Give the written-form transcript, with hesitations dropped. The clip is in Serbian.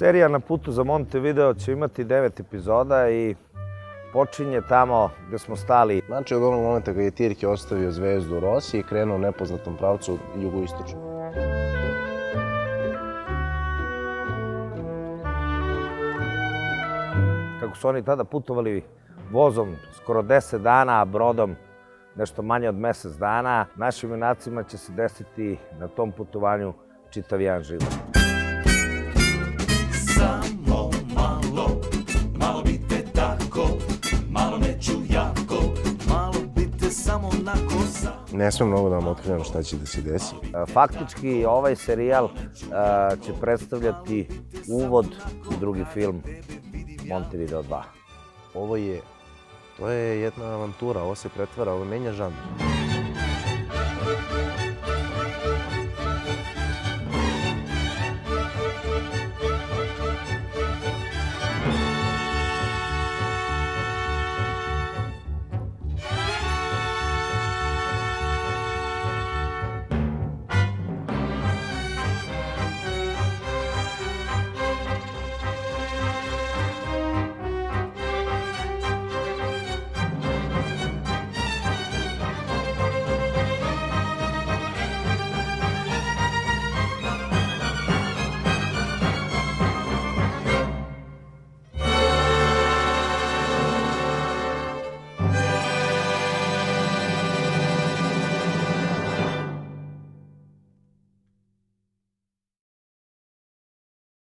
Serija Na putu za Montevideo će imati 9 epizoda i počinje tamo gde smo stali. Znači od onog momenta kada je Tirke ostavio zvezdu u Rosiji i krenuo u nepoznatom pravcu jugoistočno. Kako su oni tada putovali vozom skoro 10 dana, a brodom nešto manje od mesec dana, našim junacima će se desiti na tom putovanju čitav jedan život. Samo malo, malo bite tako, malo neću jako, malo bite samo na kosa. Ne smem mnogo da vam otkrivam šta će da se desi. Faktički, ovaj serijal će predstavljati uvod u drugi film Montevideo 2. To je jedna avantura, ovo se pretvara, ovo menja žanr.